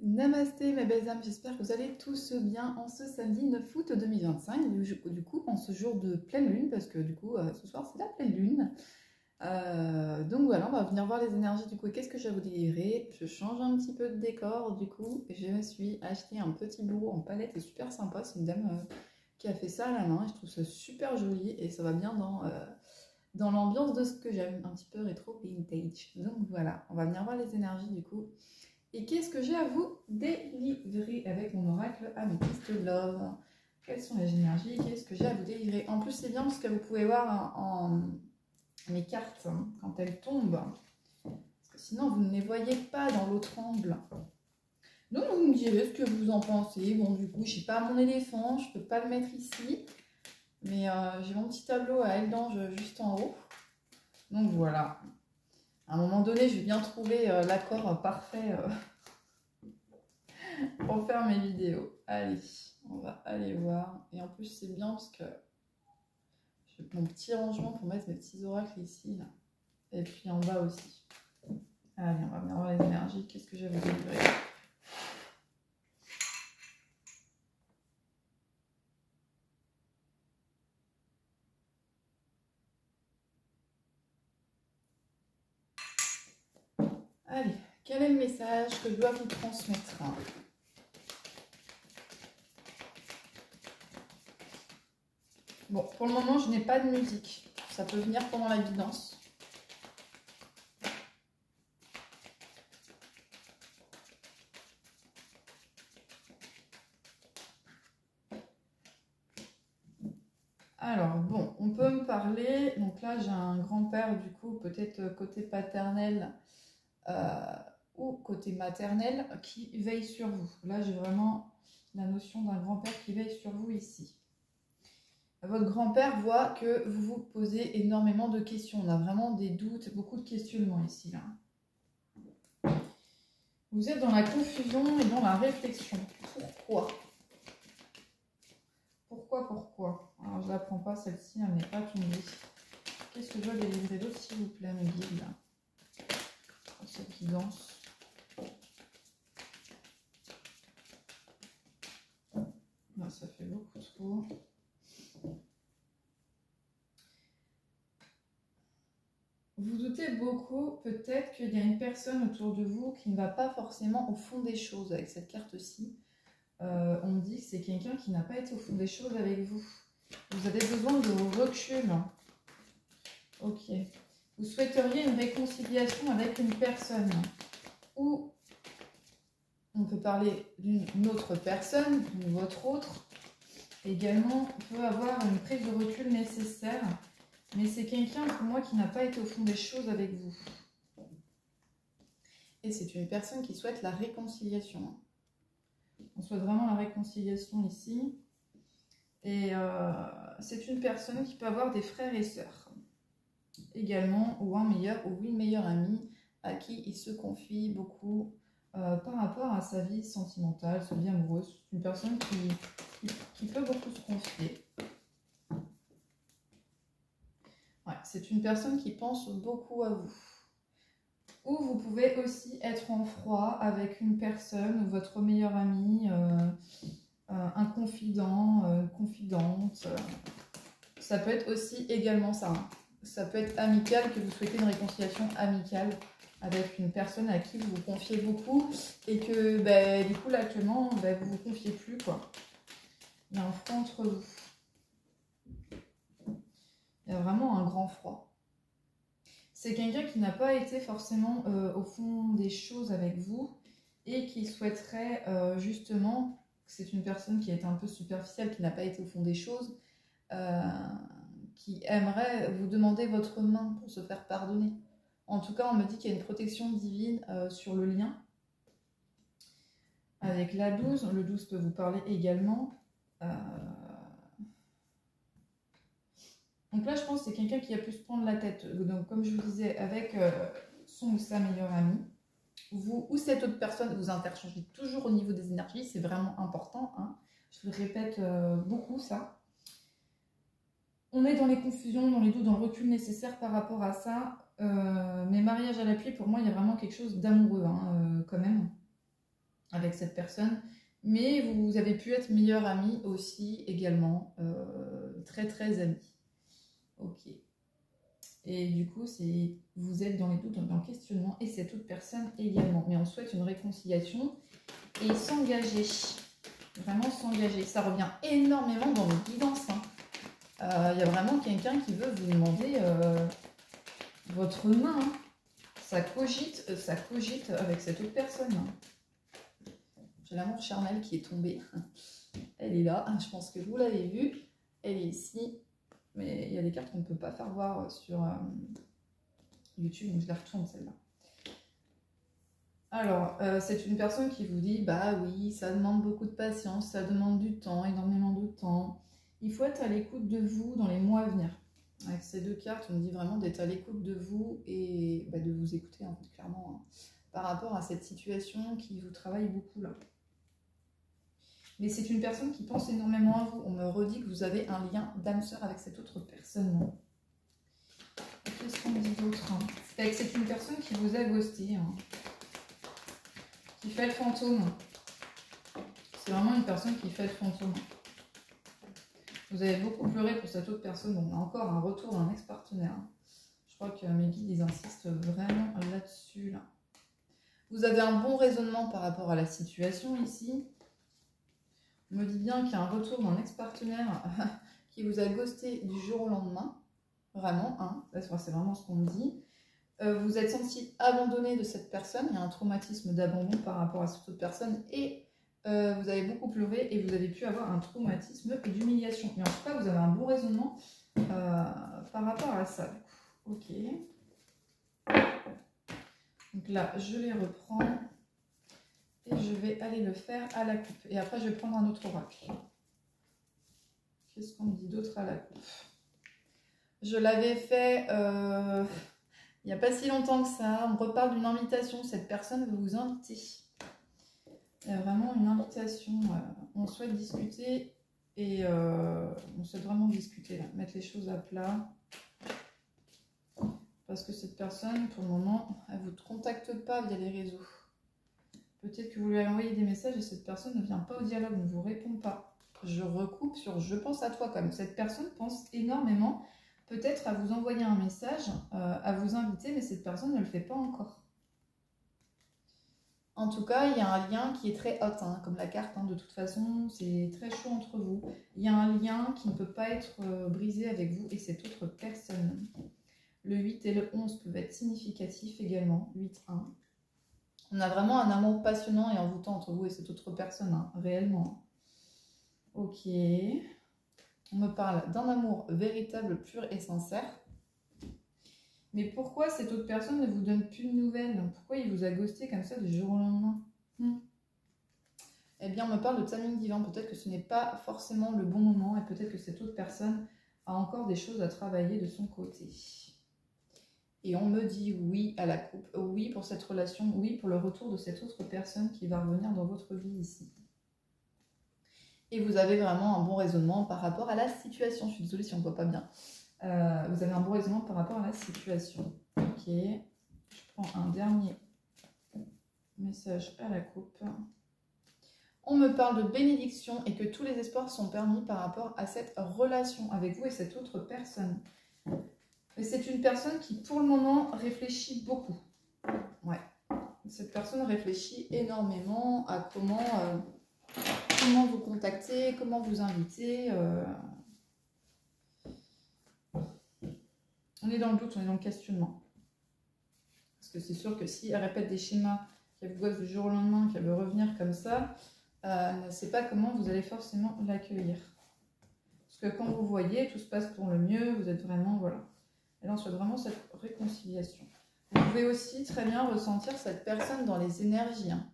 Namasté mes belles âmes, j'espère que vous allez tous bien en ce samedi 9 août 2025, du coup en ce jour de pleine lune, parce que du coup ce soir c'est la pleine lune. Donc voilà, on va venir voir les énergies du coup et qu'est-ce que je vais vous délivrer. Je change un petit peu de décor du coup, je me suis acheté un petit bureau en palette, c'est super sympa, c'est une dame qui a fait ça à la main et je trouve ça super joli et ça va bien dans l'ambiance de ce que j'aime, un petit peu rétro vintage. Donc voilà, on va venir voir les énergies du coup. Et qu'est-ce que j'ai à vous délivrer avec mon oracle Améthyste Love? Quelles sont les énergies? Qu'est-ce que j'ai à vous délivrer? En plus, c'est bien parce que vous pouvez voir en mes cartes quand elles tombent. Parce que sinon, vous ne les voyez pas dans l'autre angle. Donc, vous me direz ce que vous en pensez. Bon, du coup, je n'ai pas mon éléphant. Je ne peux pas le mettre ici. Mais j'ai mon petit tableau à aile d'ange juste en haut. Donc, voilà. À un moment donné, je vais bien trouver l'accord parfait pour faire mes vidéos. Allez, on va aller voir. Et en plus, c'est bien parce que j'ai mon petit rangement pour mettre mes petits oracles ici. Là. Et puis en bas aussi. Allez, on va bien voir les énergies. Qu'est-ce que j'ai à vous délivrer? Allez, quel est le message que je dois vous transmettre? Bon, pour le moment, je n'ai pas de musique. Ça peut venir pendant la guidance. Alors, bon, on peut me parler. Donc là, j'ai un grand-père, du coup, peut-être côté paternel ou côté maternel, qui veille sur vous. Là, j'ai vraiment la notion d'un grand-père qui veille sur vous ici. Votre grand-père voit que vous vous posez énormément de questions. On a vraiment des doutes, beaucoup de questionnements ici. Là. Vous êtes dans la confusion et dans la réflexion. Pourquoi? Pourquoi? Alors, je ne la prends pas, celle-ci, elle n'est pas tombée. Qu'est-ce que je dois délivrer d'autre, s'il vous plaît, mes guides, là? Oh, cette guidance. Non, ça fait beaucoup trop. Vous doutez beaucoup, peut-être qu'il y a une personne autour de vous qui ne va pas forcément au fond des choses avec cette carte-ci. On me dit que c'est quelqu'un qui n'a pas été au fond des choses avec vous. Vous avez besoin de recul. Ok. Vous souhaiteriez une réconciliation avec une personne. Ou on peut parler d'une autre personne, ou votre autre. Également, on peut avoir une prise de recul nécessaire. Mais c'est quelqu'un, pour moi, qui n'a pas été au fond des choses avec vous. Et c'est une personne qui souhaite la réconciliation. On souhaite vraiment la réconciliation ici. Et c'est une personne qui peut avoir des frères et sœurs. Également, ou un meilleur ou une meilleure amie à qui il se confie beaucoup par rapport à sa vie sentimentale, sa vie amoureuse. C'est une personne qui peut beaucoup se confier. Ouais, c'est une personne qui pense beaucoup à vous. Ou vous pouvez aussi être en froid avec une personne ou votre meilleur ami, un confident, une confidente. Ça peut être aussi également ça. Hein. Ça peut être amical, que vous souhaitez une réconciliation amicale avec une personne à qui vous vous confiez beaucoup et que du coup là actuellement vous vous confiez plus quoi. Il y a un froid entre vous. Il y a vraiment un grand froid. C'est quelqu'un qui n'a pas été forcément au fond des choses avec vous et qui souhaiterait justement, c'est une personne qui est un peu superficielle, qui n'a pas été au fond des choses, qui aimerait vous demander votre main pour se faire pardonner. En tout cas, on me dit qu'il y a une protection divine sur le lien. Avec la 12, le 12 peut vous parler également. Donc là, je pense que c'est quelqu'un qui a pu se prendre la tête. Donc, comme je vous disais, avec son ou sa meilleure amie, vous ou cette autre personne, vous interchangez toujours au niveau des énergies. C'est vraiment important. Hein. Je le répète beaucoup, ça. On est dans les confusions, dans les doutes, dans le recul nécessaire par rapport à ça. Mais mariage à l'appui, pour moi, il y a vraiment quelque chose d'amoureux, hein, quand même. avec cette personne. Mais vous avez pu être meilleur ami aussi, également. Très, très amis. Ok. Et du coup, vous êtes dans les doutes, dans le questionnement, et cette autre personne également. Mais on souhaite une réconciliation et s'engager. Vraiment s'engager. Ça revient énormément dans vos guidances. Il y a vraiment quelqu'un qui veut vous demander votre main. Hein. Ça cogite avec cette autre personne. Hein. J'ai l'amour charnel qui est tombé. Elle est là. Je pense que vous l'avez vue. Elle est ici. Mais il y a des cartes qu'on ne peut pas faire voir sur YouTube, donc je la retourne celle-là. Alors, c'est une personne qui vous dit, bah oui, ça demande beaucoup de patience, ça demande du temps, énormément de temps. Il faut être à l'écoute de vous dans les mois à venir. Avec ces deux cartes, on me dit vraiment d'être à l'écoute de vous et bah, de vous écouter, en fait, clairement, hein, par rapport à cette situation qui vous travaille beaucoup là. Mais c'est une personne qui pense énormément à vous. On me redit que vous avez un lien d'âme sœur avec cette autre personne. Qu'est-ce qu'on dit d'autre? C'est une personne qui vous a ghosté. Hein. Qui fait le fantôme. C'est vraiment une personne qui fait le fantôme. Vous avez beaucoup pleuré pour cette autre personne. Bon, on a encore un retour d'un ex-partenaire. Je crois que mes guides, ils insistent vraiment là-dessus. Là. Vous avez un bon raisonnement par rapport à la situation ici. On me dit bien qu'il y a un retour d'un ex-partenaire qui vous a ghosté du jour au lendemain. Vraiment, hein, c'est vraiment ce qu'on me dit. Vous êtes senti abandonné de cette personne. Il y a un traumatisme d'abandon par rapport à cette autre personne. Et vous avez beaucoup pleuré et vous avez pu avoir un traumatisme et d'humiliation. Mais en tout cas, vous avez un bon raisonnement par rapport à ça. Ok. Donc là, je les reprends. Et je vais aller le faire à la coupe. Et après, je vais prendre un autre oracle. Qu'est-ce qu'on me dit d'autre à la coupe? Je l'avais fait il n'y a pas si longtemps que ça. On me reparle d'une invitation. Cette personne veut vous inviter. Il y a vraiment une invitation. On souhaite discuter. Et on souhaite vraiment discuter. Là. Mettre les choses à plat. Parce que cette personne, pour le moment, elle ne vous contacte pas via les réseaux. Peut-être que vous lui avez envoyé des messages et cette personne ne vient pas au dialogue, ne vous répond pas. Je recoupe sur « je pense à toi » comme cette personne pense énormément peut-être à vous envoyer un message, à vous inviter, mais cette personne ne le fait pas encore. En tout cas, il y a un lien qui est très hot, hein, comme la carte, hein, de toute façon, c'est très chaud entre vous. Il y a un lien qui ne peut pas être brisé avec vous et cette autre personne. Le 8 et le 11 peuvent être significatifs également, 8-1. On a vraiment un amour passionnant et envoûtant entre vous et cette autre personne, hein, réellement. Ok. On me parle d'un amour véritable, pur et sincère. Mais pourquoi cette autre personne ne vous donne plus de nouvelles? Pourquoi il vous a ghosté comme ça du jour au lendemain? Eh bien, on me parle de timing divin. Peut-être que ce n'est pas forcément le bon moment et peut-être que cette autre personne a encore des choses à travailler de son côté. Et on me dit oui à la coupe, oui pour cette relation, oui pour le retour de cette autre personne qui va revenir dans votre vie ici. Et vous avez vraiment un bon raisonnement par rapport à la situation. Je suis désolée si on ne voit pas bien. Vous avez un bon raisonnement par rapport à la situation. Ok. Je prends un dernier message à la coupe. On me parle de bénédiction et que tous les espoirs sont permis par rapport à cette relation avec vous et cette autre personne. Mais c'est une personne qui, pour le moment, réfléchit beaucoup. Ouais. Cette personne réfléchit énormément à comment vous contacter, comment vous inviter. On est dans le doute, on est dans le questionnement. Parce que c'est sûr que si elle répète des schémas, qu'elle vous gosse du jour au lendemain, qu'elle veut revenir comme ça, elle ne sait pas comment vous allez forcément l'accueillir. Parce que quand vous voyez, tout se passe pour le mieux, vous êtes vraiment, voilà. Et là, on souhaite vraiment cette réconciliation. Vous pouvez aussi très bien ressentir cette personne dans les énergies. Hein.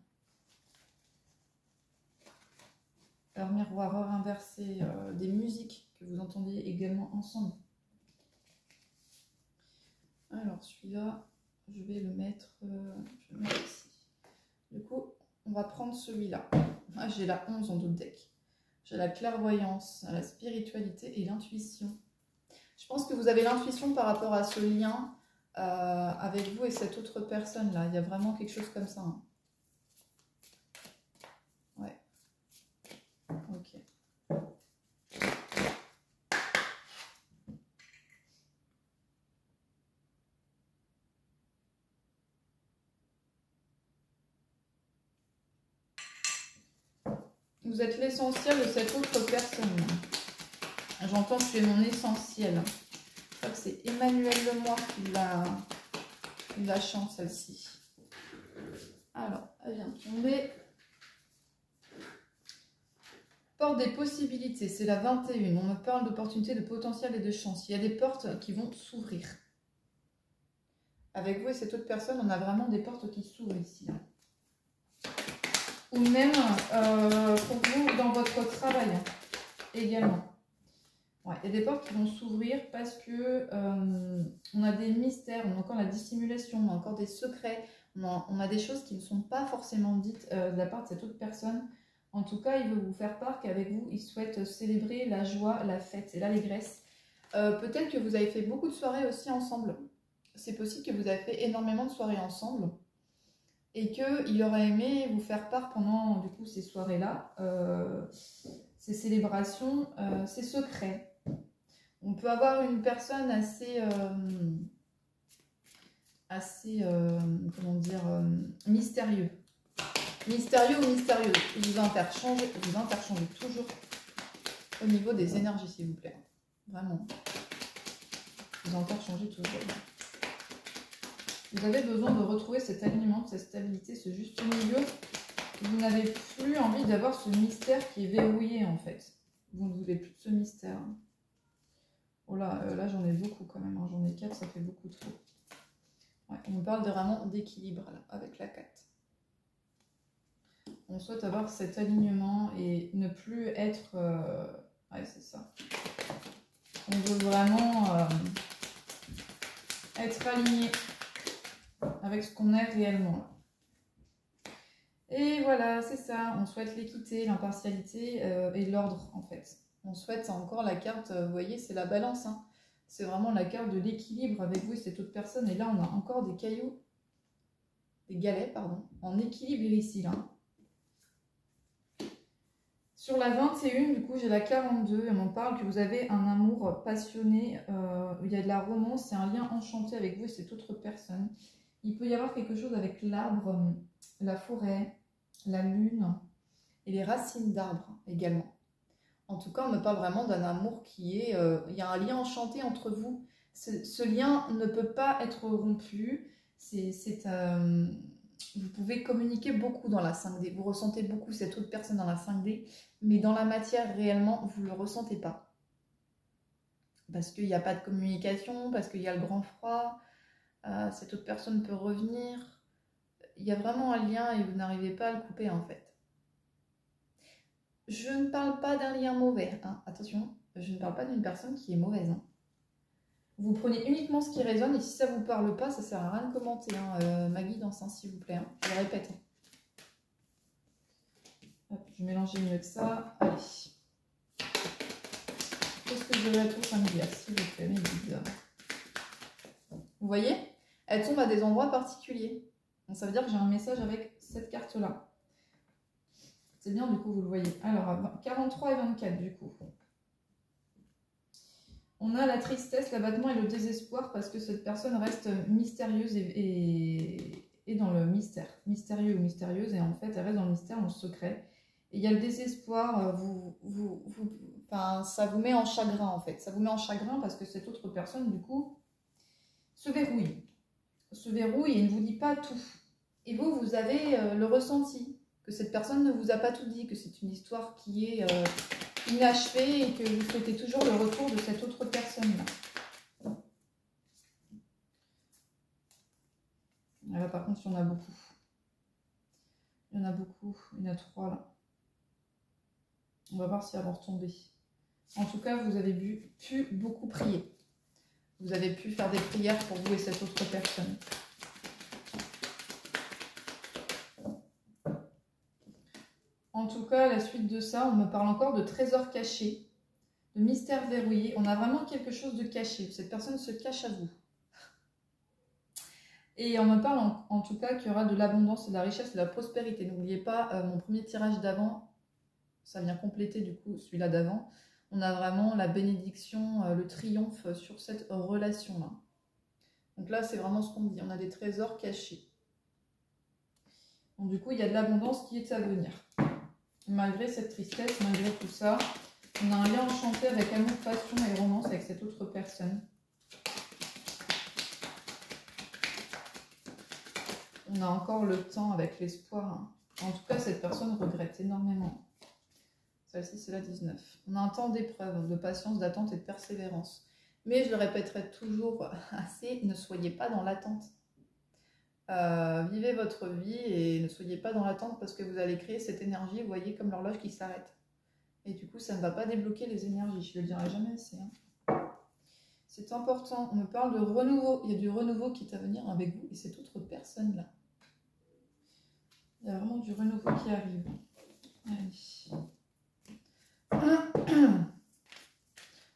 Heure miroir, heure inversée, des musiques que vous entendiez également ensemble. Alors, celui-là, je vais le mettre ici. Du coup, on va prendre celui-là. Ah, j'ai la 11 en d'autres decks. J'ai la clairvoyance, la spiritualité et l'intuition. Je pense que vous avez l'intuition par rapport à ce lien avec vous et cette autre personne-là. Il y a vraiment quelque chose comme ça. Hein. Vous êtes l'essentiel de cette autre personne. J'entends que tu es mon essentiel. Je crois que c'est Emmanuel Lemoy qui la chante, celle-ci. Alors, elle vient de tomber. Porte des possibilités, c'est la 21. On me parle d'opportunités, de potentiel et de chance. Il y a des portes qui vont s'ouvrir. Avec vous et cette autre personne, on a vraiment des portes qui s'ouvrent ici. Ou même pour vous dans votre travail également. Ouais, il y a des portes qui vont s'ouvrir parce que on a des mystères, on a encore la dissimulation, on a encore des secrets, on a des choses qui ne sont pas forcément dites de la part de cette autre personne. En tout cas, il veut vous faire part qu'avec vous, il souhaite célébrer la joie, la fête et l'allégresse. Peut-être que vous avez fait beaucoup de soirées aussi ensemble. C'est possible que vous avez fait énormément de soirées ensemble et qu'il aurait aimé vous faire part pendant du coup ces soirées-là, ces célébrations, ces secrets. On peut avoir une personne comment dire, mystérieux. Mystérieux ou mystérieuse. Vous interchangez toujours au niveau des énergies, s'il vous plaît. Vraiment. Vous interchangez toujours. Vous avez besoin de retrouver cet alignement, cette stabilité, ce juste milieu. Vous n'avez plus envie d'avoir ce mystère qui est verrouillé, en fait. Vous ne voulez plus de ce mystère. Oh là, là j'en ai beaucoup quand même. Hein. J'en ai 4, ça fait beaucoup trop. Ouais, on parle vraiment d'équilibre avec la 4. On souhaite avoir cet alignement et ne plus être... Ouais, c'est ça. On veut vraiment être aligné avec ce qu'on est réellement. Et voilà, c'est ça. On souhaite l'équité, l'impartialité et l'ordre, en fait. On souhaite encore la carte, vous voyez, c'est la balance. Hein. C'est vraiment la carte de l'équilibre avec vous et cette autre personne. Et là, on a encore des cailloux, des galets, pardon, en équilibre ici, là. Sur la 21, du coup, j'ai la 42. Elle m'en parle que vous avez un amour passionné. Il y a de la romance, c'est un lien enchanté avec vous et cette autre personne. Il peut y avoir quelque chose avec l'arbre, la forêt, la lune et les racines d'arbres également. En tout cas, on me parle vraiment d'un amour qui est... il y a un lien enchanté entre vous. Ce lien ne peut pas être rompu. Vous pouvez communiquer beaucoup dans la 5D. Vous ressentez beaucoup cette autre personne dans la 5D. Mais dans la matière, réellement, vous ne le ressentez pas. Parce qu'il n'y a pas de communication, parce qu'il y a le grand froid. Cette autre personne peut revenir. Il y a vraiment un lien et vous n'arrivez pas à le couper en fait. Je ne parle pas d'un lien mauvais, hein. Attention, je ne parle pas d'une personne qui est mauvaise. Hein. Vous prenez uniquement ce qui résonne et si ça ne vous parle pas, ça ne sert à rien de commenter. Hein. Ma guidance, hein, s'il vous plaît. Hein. Je le répète. Hein. Hop, je vais mélanger mieux que ça. Allez. Qu'est-ce que je devrais être samedi, s'il vous plaît, mes guides. Vous voyez, elles tombent à des endroits particuliers. Donc ça veut dire que j'ai un message avec cette carte-là. C'est bien, du coup, vous le voyez. Alors, 43 et 24, du coup. On a la tristesse, l'abattement et le désespoir parce que cette personne reste mystérieuse et dans le mystère. Mystérieux ou mystérieuse. Et en fait, elle reste dans le mystère, dans le secret. Et il y a le désespoir. Enfin, ça vous met en chagrin, en fait. Ça vous met en chagrin parce que cette autre personne, du coup, se verrouille. Se verrouille et ne vous dit pas tout. Et vous, vous avez le ressenti que cette personne ne vous a pas tout dit, que c'est une histoire qui est inachevée et que vous souhaitez toujours le retour de cette autre personne-là. Là, par contre, il y en a beaucoup. Il y en a beaucoup. Il y en a 3 là. On va voir si elles vont retomber. En tout cas, vous avez pu beaucoup prier. Vous avez pu faire des prières pour vous et cette autre personne. En tout cas, à la suite de ça, on me parle encore de trésors cachés, de mystères verrouillés. On a vraiment quelque chose de caché. Cette personne se cache à vous. Et on me parle en tout cas qu'il y aura de l'abondance, de la richesse et de la prospérité. N'oubliez pas, mon premier tirage d'avant, ça vient compléter du coup celui-là d'avant. On a vraiment la bénédiction, le triomphe sur cette relation-là. Donc là, c'est vraiment ce qu'on me dit. On a des trésors cachés. Donc du coup, il y a de l'abondance qui est à venir. Malgré cette tristesse, malgré tout ça, on a un lien enchanté avec amour, passion et romance avec cette autre personne. On a encore le temps avec l'espoir. En tout cas, cette personne regrette énormément. Celle-ci, c'est la 19. On a un temps d'épreuve, de patience, d'attente et de persévérance. Mais je le répéterai toujours assez, ne soyez pas dans l'attente. Vivez votre vie et ne soyez pas dans l'attente parce que vous allez créer cette énergie, vous voyez, comme l'horloge qui s'arrête. Et du coup, ça ne va pas débloquer les énergies, je ne le dirai jamais assez. C'est important, on me parle de renouveau, il y a du renouveau qui est à venir avec vous et cette autre personne-là. Il y a vraiment du renouveau qui arrive. Allez.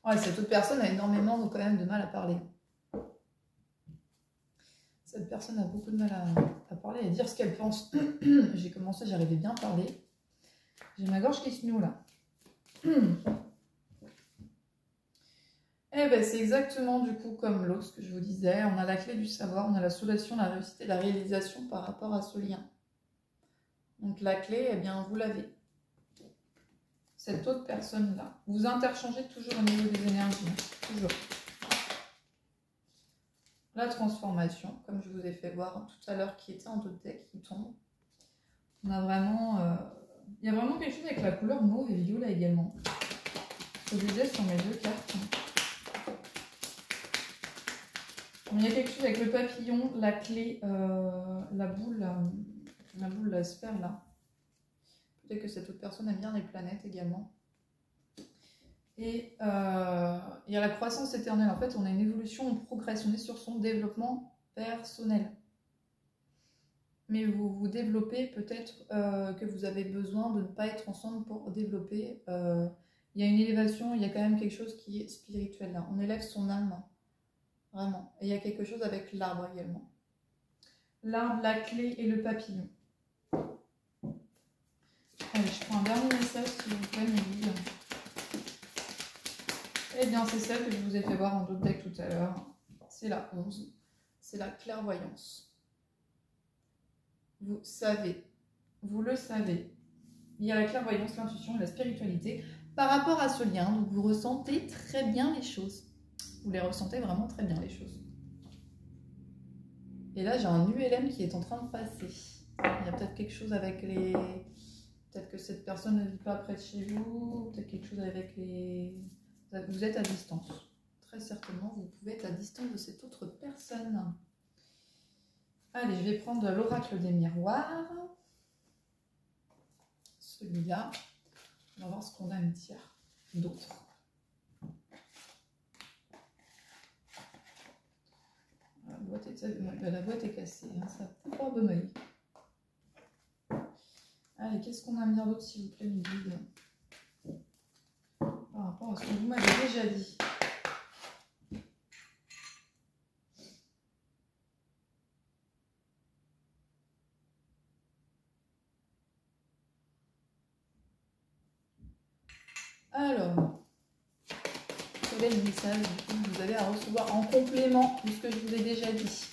Ouais, cette autre personne a énormément quand même de mal à parler. Cette personne a beaucoup de mal à parler et à dire ce qu'elle pense. J'ai commencé, j'arrivais bien à parler. J'ai ma gorge qui se noue là. Eh ben, c'est exactement du coup comme l'autre, ce que je vous disais. On a la clé du savoir, on a la solution, la réussite et la réalisation par rapport à ce lien. Donc la clé, eh bien, vous l'avez. Cette autre personne-là. Vous interchangez toujours au niveau des énergies. Toujours. La transformation, comme je vous ai fait voir tout à l'heure, qui était en 2 decks, qui tombe. On a vraiment... il y a vraiment quelque chose avec la couleur mauve et violet également. Je vous disais sur mes 2 cartes. Il y a quelque chose avec le papillon, la clé, la boule, la sphère là. Peut-être que cette autre personne aime bien les planètes également. Et il y a la croissance éternelle. En fait, on a une évolution, on progresse, on est sur son développement personnel. Mais vous vous développez, peut-être que vous avez besoin de ne pas être ensemble pour développer. Il y a une élévation, il y a quand même quelque chose qui est spirituel là. On élève son âme, vraiment. Et il y a quelque chose avec l'arbre également. L'arbre, la clé et le papillon. Allez, je prends un dernier message s'il vous plaît, mes guides. Eh bien, c'est celle que je vous ai fait voir en d'autres decks tout à l'heure. C'est la 11. C'est la clairvoyance. Vous savez, vous le savez. Il y a la clairvoyance, l'intuition et la spiritualité par rapport à ce lien. Donc, vous ressentez très bien les choses. Vous les ressentez vraiment très bien, les choses. Et là, j'ai un ULM qui est en train de passer. Il y a peut-être quelque chose avec les... Peut-être que cette personne ne vit pas près de chez vous. Peut-être quelque chose avec les... Vous êtes à distance. Très certainement, vous pouvez être à distance de cette autre personne. Allez, je vais prendre l'oracle des miroirs. Celui-là. On va voir ce qu'on a à me dire d'autre. La boîte est cassée, hein, ça peut pas de maille. Allez, qu'est-ce qu'on a à me dire d'autre, s'il vous plaît, mes guides, par rapport à ce que vous m'avez déjà dit. Alors, quel est le message que vous avez à recevoir en complément de ce que je vous ai déjà dit?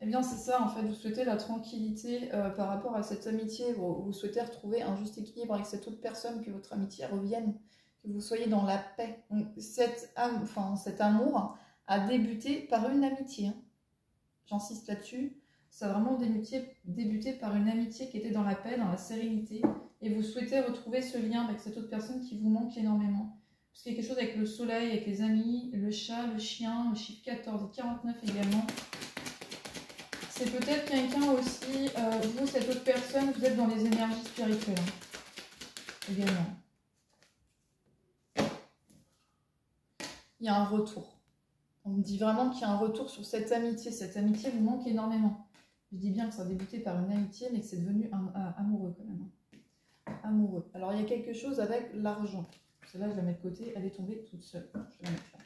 Eh bien, c'est ça, en fait, vous souhaitez la tranquillité par rapport à cette amitié, vous souhaitez retrouver un juste équilibre avec cette autre personne, que votre amitié revienne, que vous soyez dans la paix. Donc, cet amour a débuté par une amitié, hein. J'insiste là-dessus, ça a vraiment débuté par une amitié qui était dans la paix, dans la sérénité, et vous souhaitez retrouver ce lien avec cette autre personne qui vous manque énormément. Parce qu'il y a quelque chose avec le soleil, avec les amis, le chat, le chien, le chiffre 14 et 49 également. C'est peut-être quelqu'un aussi, vous, cette autre personne, vous êtes dans les énergies spirituelles, hein, également. Il y a un retour. On me dit vraiment qu'il y a un retour sur cette amitié. Cette amitié vous manque énormément. Je dis bien que ça a débuté par une amitié, mais que c'est devenu amoureux quand même. Amoureux. Alors, il y a quelque chose avec l'argent. Celle-là, je la mets de côté. Elle est tombée toute seule. Je vais la mettre là.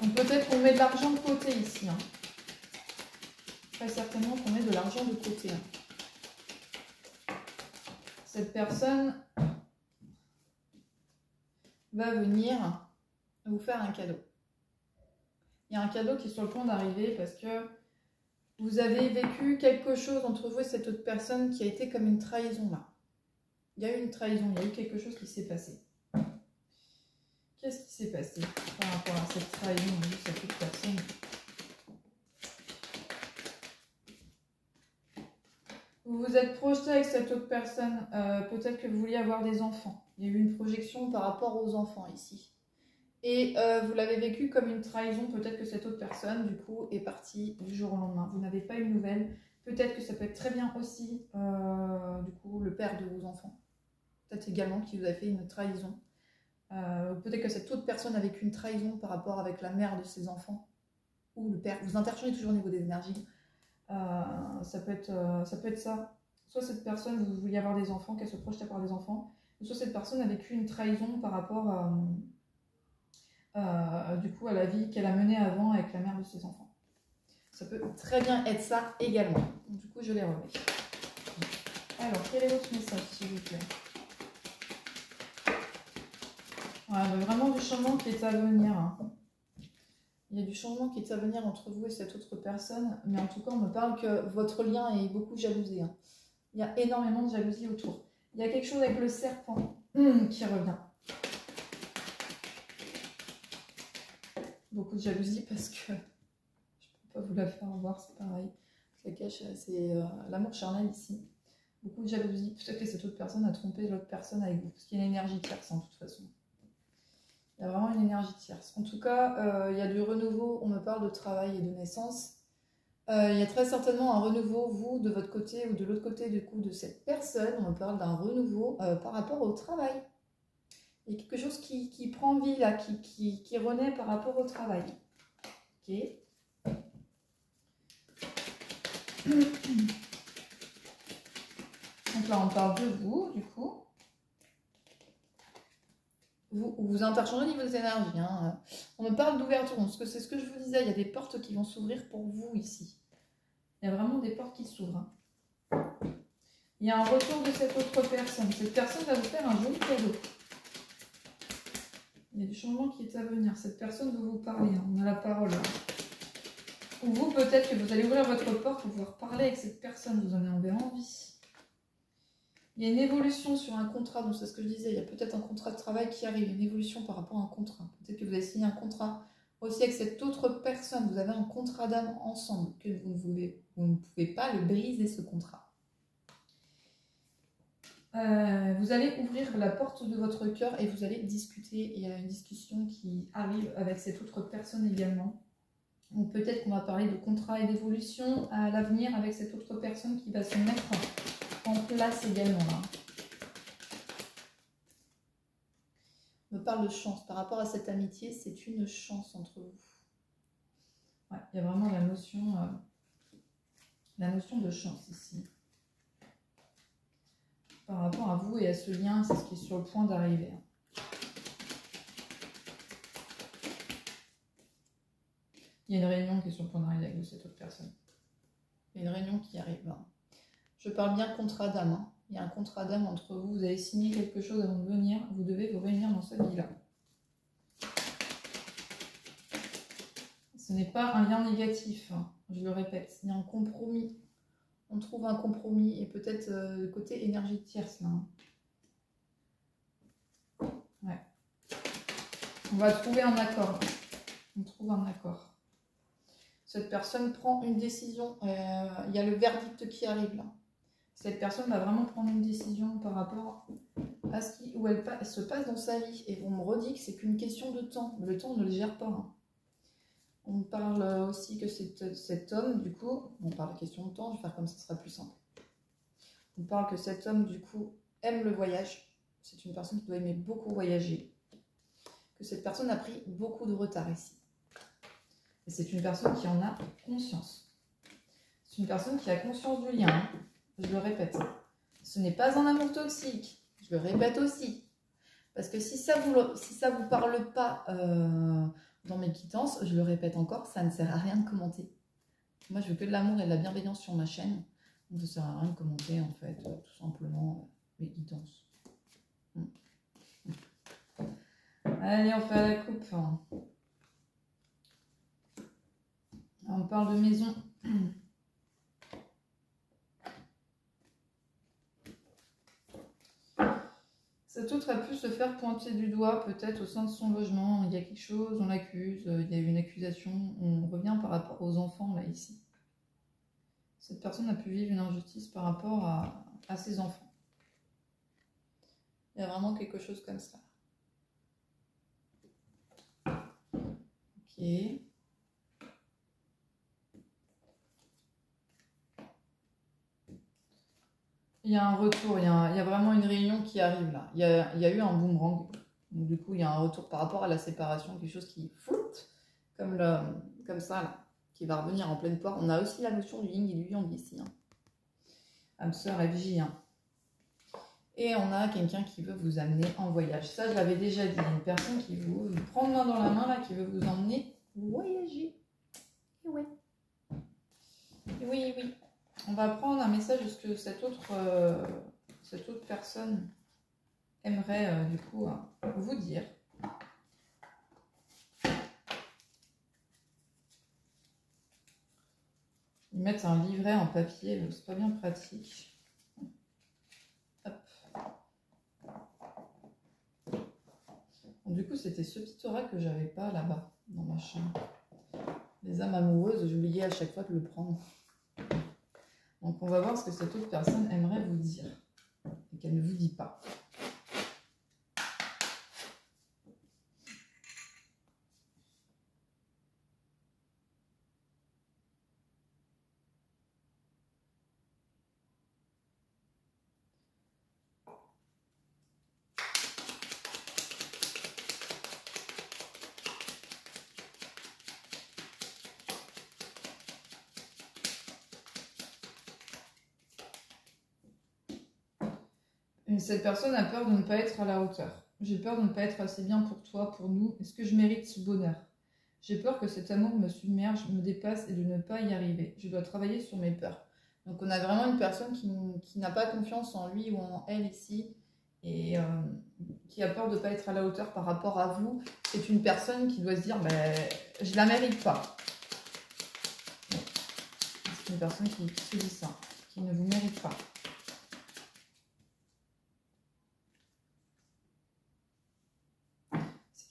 Donc peut-être qu'on met de l'argent de côté ici. Hein. Très certainement qu'on met de l'argent de côté. Hein. Cette personne va venir vous faire un cadeau. Il y a un cadeau qui est sur le point d'arriver parce que vous avez vécu quelque chose entre vous et cette autre personne qui a été comme une trahison là. Il y a eu une trahison, il y a eu quelque chose qui s'est passé. Qu'est-ce qui s'est passé par rapport à cette trahison de cette autre personne? Vous vous êtes projeté avec cette autre personne, peut-être que vous vouliez avoir des enfants. Il y a eu une projection par rapport aux enfants ici. Et vous l'avez vécu comme une trahison, peut-être que cette autre personne, du coup, est partie du jour au lendemain. Vous n'avez pas eu de nouvelles. Peut-être que ça peut être très bien aussi, du coup, le père de vos enfants. Peut-être également qu'il vous a fait une trahison. Peut-être que cette autre personne a vécu une trahison par rapport avec la mère de ses enfants. Ou le père. Vous interchangez toujours au niveau des énergies. Ça peut être ça. Soit cette personne, vous vouliez avoir des enfants, qu'elle se projetait à avoir des enfants. Soit cette personne a vécu une trahison par rapport du coup, à la vie qu'elle a menée avant avec la mère de ses enfants. Ça peut très bien être ça également. Du coup, je les remets. Alors, quel est votre message, s'il vous plaît? Ouais, vraiment du changement qui est à venir. Hein. Il y a du changement qui est à venir entre vous et cette autre personne, mais en tout cas, on me parle que votre lien est beaucoup jalousé. Hein. Il y a énormément de jalousie autour. Il y a quelque chose avec le serpent qui revient. Beaucoup de jalousie parce que je ne peux pas vous la faire voir, c'est pareil. La cache, c'est l'amour charnel ici. Beaucoup de jalousie. Peut-être que cette autre personne a trompé l'autre personne avec vous, parce qu'il y a une énergie tierce en toute façon. Il y a vraiment une énergie tierce. En tout cas, il y a du renouveau, on me parle de travail et de naissance. Il y a très certainement un renouveau, vous, de votre côté ou de l'autre côté du coup de cette personne. On me parle d'un renouveau par rapport au travail. Il y a quelque chose qui prend vie là, qui renaît par rapport au travail. Ok. Donc là, on parle de vous, du coup. Vous interchangez au niveau des énergies. Hein. On me parle d'ouverture. C'est ce que je vous disais, il y a des portes qui vont s'ouvrir pour vous ici. Il y a vraiment des portes qui s'ouvrent. Hein. Il y a un retour de cette autre personne. Cette personne va vous faire un joli cadeau. Il y a du changement qui est à venir. Cette personne veut vous parler. Hein. On a la parole. Là. Ou vous, peut-être que vous allez ouvrir votre porte pour pouvoir parler avec cette personne. Vous en avez envie. Il y a une évolution sur un contrat. Donc c'est ce que je disais. Il y a peut-être un contrat de travail qui arrive. Une évolution par rapport à un contrat. Peut-être que vous avez signé un contrat aussi avec cette autre personne. Vous avez un contrat d'âme ensemble. Que vous ne pouvez pas le briser, ce contrat. Vous allez ouvrir la porte de votre cœur et vous allez discuter. Il y a une discussion qui arrive avec cette autre personne également. Donc peut-être qu'on va parler de contrat et d'évolution à l'avenir avec cette autre personne qui va se mettre en place également. Là. On me parle de chance. Par rapport à cette amitié, c'est une chance entre vous. Ouais, il y a vraiment la notion de chance ici. Par rapport à vous et à ce lien, c'est ce qui est sur le point d'arriver. Il y a une réunion qui est sur le point d'arriver avec cette autre personne. Il y a une réunion qui arrive. Hein. Je parle bien contrat d'âme. Hein. Il y a un contrat d'âme entre vous. Vous avez signé quelque chose avant de venir. Vous devez vous réunir dans cette vie-là. Ce n'est pas un lien négatif. Hein. Je le répète. Il y a un compromis. On trouve un compromis et peut-être le côté énergie tierce là. Ouais. On va trouver un accord. On trouve un accord. Cette personne prend une décision. Il y a le verdict qui arrive là. Cette personne va vraiment prendre une décision par rapport à ce où elle se passe dans sa vie. Et on me redit que c'est qu'une question de temps. Le temps, on ne le gère pas. Hein. On parle aussi que cet homme, du coup, on parle de question de temps, je vais faire comme ça, ce sera plus simple. On parle que cet homme, du coup, aime le voyage. C'est une personne qui doit aimer beaucoup voyager. Que cette personne a pris beaucoup de retard ici. Et c'est une personne qui en a conscience. C'est une personne qui a conscience du lien. Hein. Je le répète. Ce n'est pas un amour toxique. Je le répète aussi. Parce que si ça vous parle pas dans mes quittances, je le répète encore, ça ne sert à rien de commenter. Moi, je veux que de l'amour et de la bienveillance sur ma chaîne. Donc, ça ne sert à rien de commenter, en fait, tout simplement, mes quittances. Allez, on fait la coupe. On parle de maison. Cet autre a pu se faire pointer du doigt, peut-être au sein de son logement. Il y a quelque chose, on l'accuse, il y a eu une accusation. On revient par rapport aux enfants, là, ici. Cette personne a pu vivre une injustice par rapport à ses enfants. Il y a vraiment quelque chose comme ça. Ok. Il y a un retour, il y a vraiment une réunion qui arrive là. Il y a eu un boomerang. Donc, du coup, il y a un retour par rapport à la séparation, quelque chose qui floute, comme ça, là, qui va revenir en pleine poire. On a aussi la notion du yin et du yang ici. Hein. Âme sœur FJ. Hein. Et on a quelqu'un qui veut vous amener en voyage. Ça, je l'avais déjà dit. Une personne qui vous prend main dans la main, là, qui veut vous emmener voyager. Et ouais. Et oui, oui. On va prendre un message de ce que cette autre personne aimerait du coup vous dire. Ils mettent un livret en papier, c'est pas bien pratique. Hop. Bon, du coup, c'était ce petit aura que j'avais pas là-bas, dans ma chambre. Les âmes amoureuses, j'oubliais à chaque fois de le prendre. Donc on va voir ce que cette autre personne aimerait vous dire et qu'elle ne vous dit pas. Cette personne a peur de ne pas être à la hauteur. J'ai peur de ne pas être assez bien pour toi, pour nous. Est-ce que je mérite ce bonheur? J'ai peur que cet amour me submerge, me dépasse et de ne pas y arriver. Je dois travailler sur mes peurs. Donc on a vraiment une personne qui n'a pas confiance en lui ou en elle ici et qui a peur de ne pas être à la hauteur par rapport à vous. C'est une personne qui doit se dire je ne la mérite pas. C'est une personne qui se dit ça, qui ne vous mérite pas.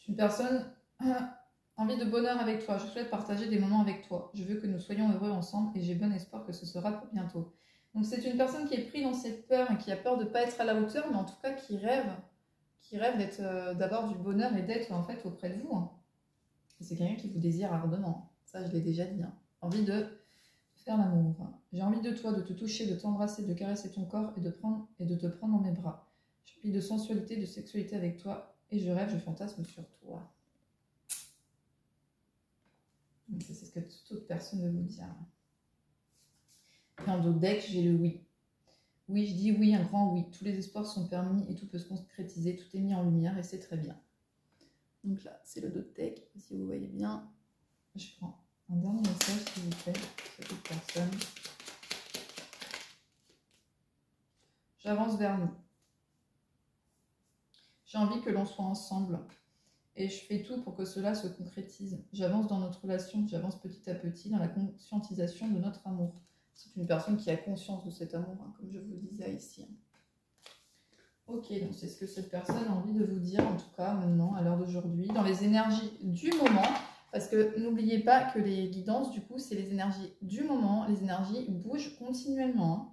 Une personne envie de bonheur avec toi. Je souhaite partager des moments avec toi. Je veux que nous soyons heureux ensemble et j'ai bon espoir que ce sera pour bientôt. Donc c'est une personne qui est prise dans ses peurs et qui a peur de ne pas être à la hauteur, mais en tout cas qui rêve d'avoir du bonheur et d'être en fait auprès de vous. Hein. C'est quelqu'un qui vous désire ardemment. Ça, je l'ai déjà dit. Hein. Envie de faire l'amour. J'ai envie de toi, de te toucher, de t'embrasser, de caresser ton corps et de te prendre dans mes bras. Je plie de sensualité, de sexualité avec toi. Et je rêve, je fantasme sur toi. C'est ce que toute autre personne veut vous dire. Et en dos deck, j'ai le oui. Oui, je dis oui, un grand oui. Tous les espoirs sont permis et tout peut se concrétiser. Tout est mis en lumière et c'est très bien. Donc là, c'est le dos deck. Si vous voyez bien, je prends un dernier message, s'il vous plaît, cette autre personne. J'avance vers nous. J'ai envie que l'on soit ensemble. Et je fais tout pour que cela se concrétise. J'avance dans notre relation, j'avance petit à petit dans la conscientisation de notre amour. C'est une personne qui a conscience de cet amour, hein, comme je vous le disais ici. Ok, donc c'est ce que cette personne a envie de vous dire, en tout cas maintenant, à l'heure d'aujourd'hui, dans les énergies du moment. Parce que n'oubliez pas que les guidances, du coup, c'est les énergies du moment. Les énergies bougent continuellement. Hein.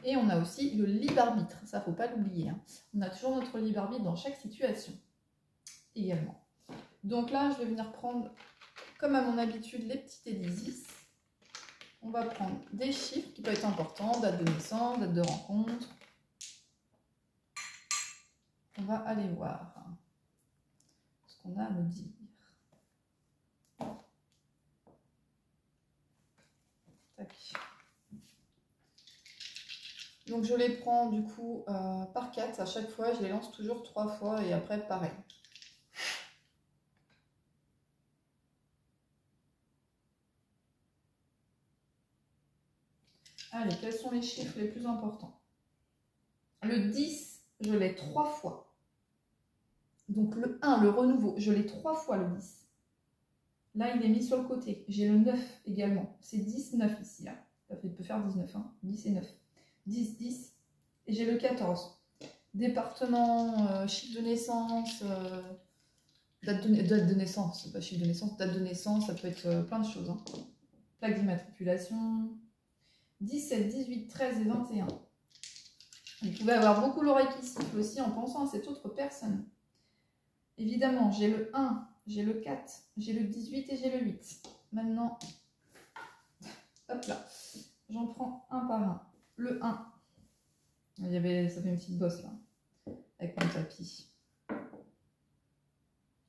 Et on a aussi le libre arbitre, ça faut pas l'oublier. Hein. On a toujours notre libre arbitre dans chaque situation. Également. Donc là, je vais venir prendre, comme à mon habitude, les petits Télésis. On va prendre des chiffres qui peuvent être importants, date de naissance, date de rencontre. On va aller voir ce qu'on a à me dire. Tac. Donc je les prends du coup par 4 à chaque fois, je les lance toujours 3 fois et après pareil. Allez, quels sont les chiffres les plus importants? Le 10, je l'ai 3 fois. Donc le 1, le renouveau, je l'ai 3 fois le 10. Là, il est mis sur le côté. J'ai le 9 également. C'est 19 ici, là. Ça peut faire 19, hein. 10 et 9. 10, 10. Et j'ai le 14. Département, chiffre de naissance, date de naissance, c'est pas chiffre de naissance, date de naissance, ça peut être plein de choses. Hein. Plaque d'immatriculation. 17, 18, 13 et 21. Vous pouvez avoir beaucoup l'oreille qui siffle aussi en pensant à cette autre personne. Évidemment, j'ai le 1, j'ai le 4, j'ai le 18 et j'ai le 8. Maintenant, hop là, j'en prends un par un. Le 1, ça fait une petite bosse là, avec mon tapis.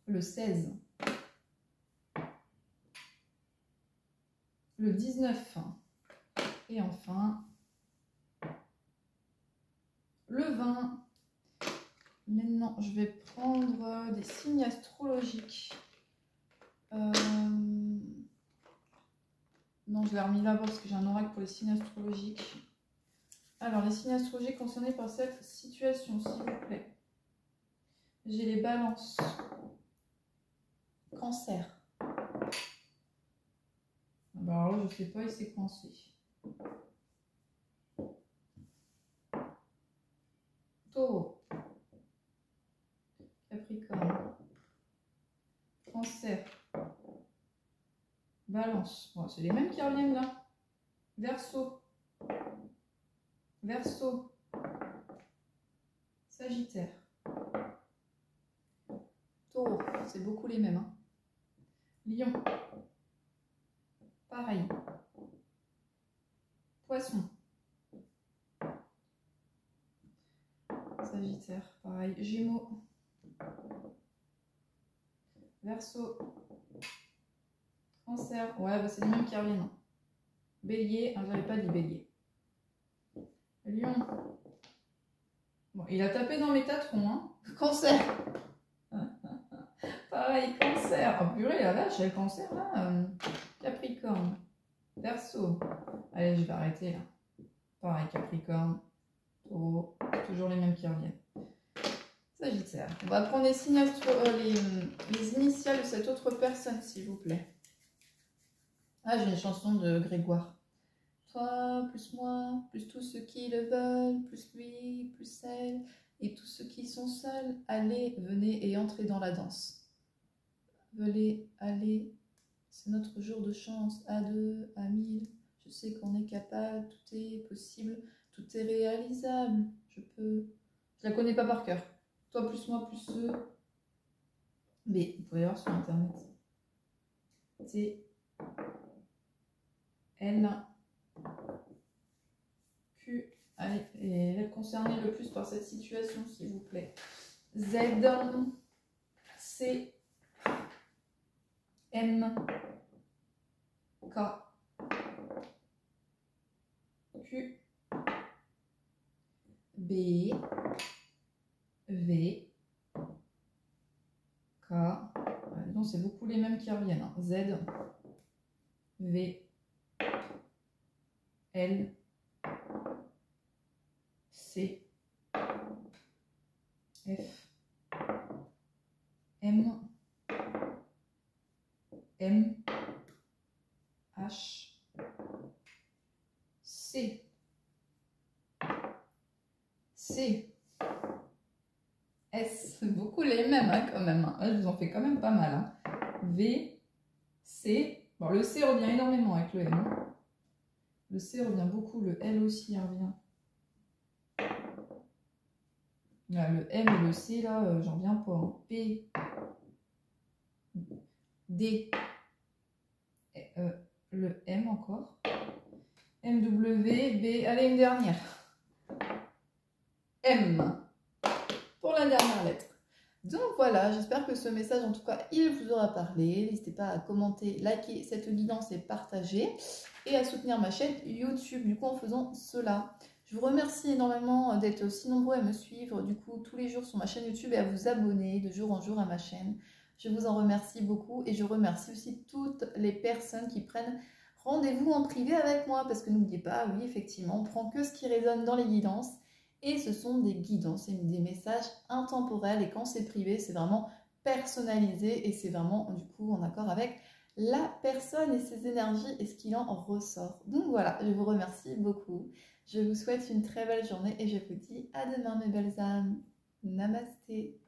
Le 16. Le 19. Et enfin, le 20. Maintenant, je vais prendre des signes astrologiques. Non, je l'ai remis là-bas parce que j'ai un oracle pour les signes astrologiques. Alors, les signes astrologiques concernés par cette situation, s'il vous plaît. J'ai les balances. Cancer. Alors là, je ne sais pas, il s'est coincé. Taureau. Capricorne. Cancer. Balance. Bon, c'est les mêmes qui reviennent là. Verseau. Verseau. Sagittaire. Taureau. C'est beaucoup les mêmes. Hein. Lion. Pareil. Poisson. Sagittaire. Pareil. Gémeaux. Verseau. Cancer. Ouais, bah c'est les mêmes qui reviennent. Hein. Bélier. Ah, j'avais pas dit bélier. Lion. Bon, il a tapé dans mes tâtrons. Hein. Cancer. Pareil, cancer. Oh purée, la vache, j'ai le cancer là. Capricorne. Verseau. Allez, je vais arrêter là. Pareil, Capricorne. Taureau. Toujours les mêmes qui reviennent. Sagittaire. On va prendre les signes les initiales de cette autre personne, s'il vous plaît. Ah, j'ai une chanson de Grégoire. Toi, plus moi, plus tous ceux qui le veulent, plus lui, plus elle, et tous ceux qui sont seuls, allez, venez et entrez dans la danse. Venez, allez, c'est notre jour de chance, à 2, à 1000, je sais qu'on est capable, tout est possible, tout est réalisable, je peux... Je la connais pas par cœur. Toi, plus moi, plus eux. Mais vous pouvez voir sur internet. C'est L, Q, allez, et elle concernée le plus par cette situation, s'il vous plaît. Z, C, M, K, Q, B, V, K. Donc c'est beaucoup les mêmes qui reviennent. Hein. Z, V, L, C, F, M, M, H, C, C, S, beaucoup les mêmes hein, quand même. Hein. Je vous en fais quand même pas mal. Hein. V, C. Bon, le C revient énormément avec le M. Hein. Le C revient beaucoup, le L aussi revient. Là, le M et le C, là, j'en reviens pas. Hein. P, D, le M encore. M, W, B. Allez, une dernière. M. Pour la dernière lettre. Donc voilà, j'espère que ce message, en tout cas, il vous aura parlé. N'hésitez pas à commenter, liker cette guidance et partager. Et à soutenir ma chaîne YouTube, du coup, en faisant cela. Je vous remercie énormément d'être aussi nombreux à me suivre, du coup, tous les jours sur ma chaîne YouTube et à vous abonner de jour en jour à ma chaîne. Je vous en remercie beaucoup et je remercie aussi toutes les personnes qui prennent rendez-vous en privé avec moi. Parce que n'oubliez pas, oui, effectivement, on prend que ce qui résonne dans les guidances. Et ce sont des guidances, c'est des messages intemporels. Et quand c'est privé, c'est vraiment personnalisé et c'est vraiment, du coup, en accord avec la personne et ses énergies et ce qu'il en ressort. Donc voilà, je vous remercie beaucoup. Je vous souhaite une très belle journée et je vous dis à demain mes belles âmes. Namasté.